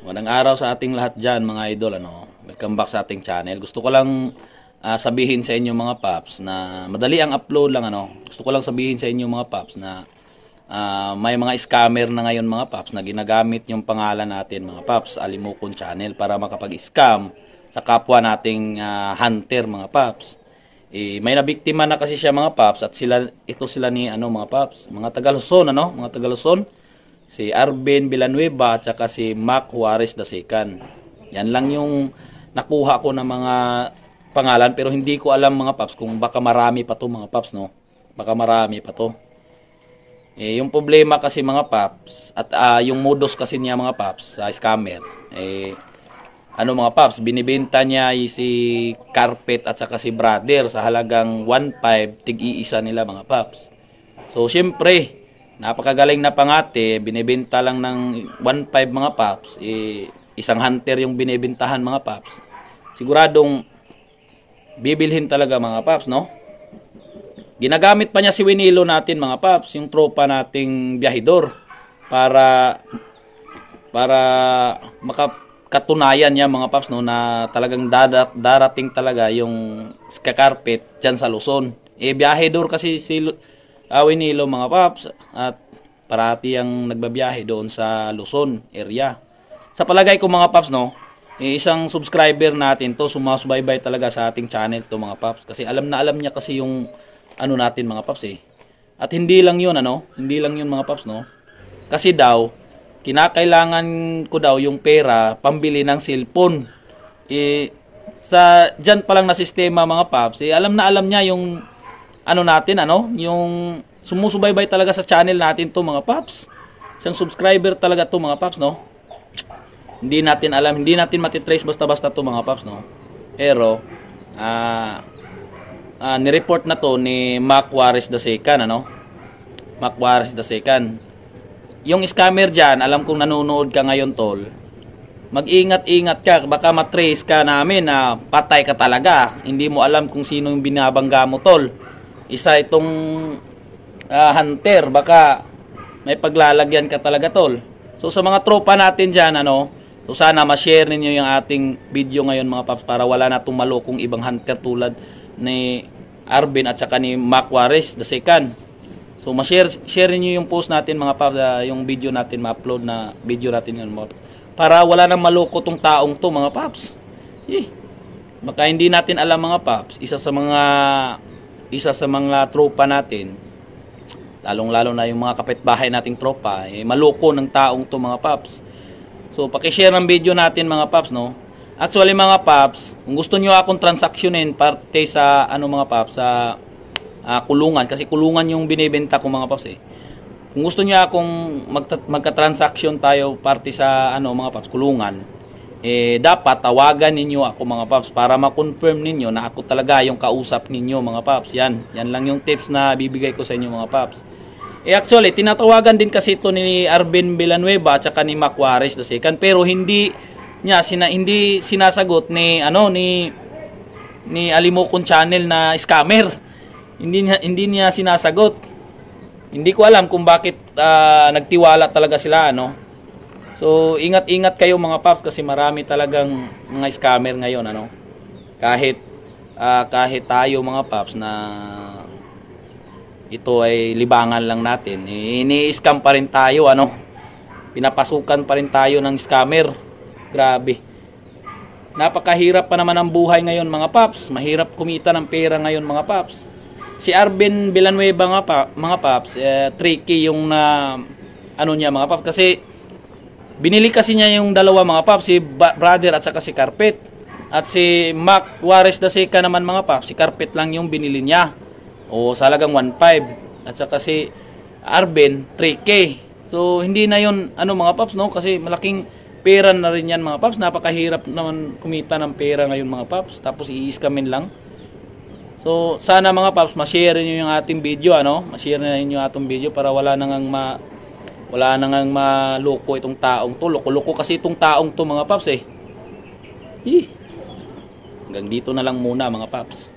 Magandang araw sa ating lahat dyan mga idol. Welcome back sa ating channel. Gusto ko lang sabihin sa inyo mga paps na madali ang upload lang. Gusto ko lang sabihin sa inyo mga paps na may mga scammer na ngayon mga paps na ginagamit yung pangalan natin mga paps, Alimokon Channel, para makapag-scam sa kapwa nating hunter mga paps. May nabiktima na kasi siya mga paps at ito sila ni mga paps, mga taga Luzon, mga taga Luzon. Si Arvin Villanueva at saka si Mac Juarez II. Yan lang yung nakuha ko ng mga pangalan, pero hindi ko alam mga paps kung baka marami pa to mga paps, no? Baka marami pa to. Yung problema kasi mga paps at yung modus kasi niya mga paps sa scammer, mga paps, binibenta niya si carpet at saka si brother sa halagang 1.5, tig-iisa nila mga paps. So syempre, napakagaling na pangate, binibenta lang ng 1.5 mga paps, isang hunter yung binibentahan mga paps. Siguradong bibilhin talaga mga paps, no? Ginagamit pa niya si Winilo natin mga paps, yung tropa nating biyahidor, para makakatunayan niya mga paps, no, na talagang darating talaga yung carpet dyan sa Luzon. Biyahidor kasi si Winilo mga paps, at parati ang nagbabiyahe doon sa Luzon area. Sa palagay ko mga paps, no, isang subscriber natin to, sumasubaybay talaga sa ating channel to mga paps, kasi alam na alam niya kasi yung natin mga paps At hindi lang yun hindi lang yun mga paps, no, kasi daw kinakailangan ko daw yung pera pambili ng cellphone. Sa dyan pa lang na sistema mga paps, alam na alam niya yung natin, yung sumusubaybay talaga sa channel natin to mga paps. Isang subscriber talaga to mga paps, no. Hindi natin alam, hindi natin matitrace basta-basta to mga paps, no. Pero ni-report na to ni Mac Juarez II, Mac Juarez II. Yung scammer dyan, alam kong nanonood ka ngayon tol, mag-ingat-ingat ka, baka matrace ka namin na patay ka talaga. Hindi mo alam kung sino yung binabangga mo tol. Isa itong hunter, baka may paglalagyan ka talaga tol. So sa mga tropa natin dyan, so sana ma-share ninyo yung ating video ngayon mga paps, para wala na itong malokong ibang hunter tulad ni Arvin at saka ni Mac Juarez II. So ma-share niyo yung post natin mga paps, yung video natin, ma-upload na video natin yun mga paps, para wala nang maloko tong taong to mga paps. Baka hindi natin alam mga paps, isa sa mga tropa natin, lalong-lalo na yung mga kapitbahay nating tropa, maloko ng taong to mga paps. So paki-share ng video natin mga paps, no. Actually mga paps, kung gusto niyo akong transaksyonin parte sa mga paps, sa kulungan, kasi kulungan yung binebenta ko mga paps Kung gusto niyo akong magka-transaction tayo parte sa mga paps, kulungan, dapat tawagan ninyo ako mga paps para ma-confirm ninyo na ako talaga yung kausap ninyo mga paps. Yan lang yung tips na bibigay ko sa inyo mga paps. Actually, tinatawagan din kasi ito ni Arvin Villanueva at saka ni Mac Juarez II, pero hindi sinasagot ni Alimokon Channel na scammer. Hindi niya sinasagot. Hindi ko alam kung bakit nagtiwala talaga sila, So ingat-ingat kayo mga paps, kasi marami talagang mga scammer ngayon, Kahit tayo mga paps na ito ay libangan lang natin, ini-scam pa rin tayo, pinapasukan pa rin tayo ng scammer. Grabe. Napakahirap pa naman ang buhay ngayon mga paps. Mahirap kumita ng pera ngayon mga paps. Si Arvin Villanueva mga paps, tricky yung niya mga paps, kasi binili kasi niya yung dalawa mga paps, si brother at saka si carpet. At si Mac Juarez II naman mga paps, si carpet lang yung binili niya, sa halagang 1.5, at saka si Arvin 3K. So hindi na yun mga paps, no, kasi malaking pera na rin yan mga paps. Napakahirap naman kumita ng pera ngayon mga paps, tapos i-scamin lang. So sana mga paps, ma-share niyo yung ating video, ma-share na niyo yung ating video para wala nang maloko itong taong to. Loko-loko kasi itong taong to mga paps Hanggang dito na lang muna mga paps.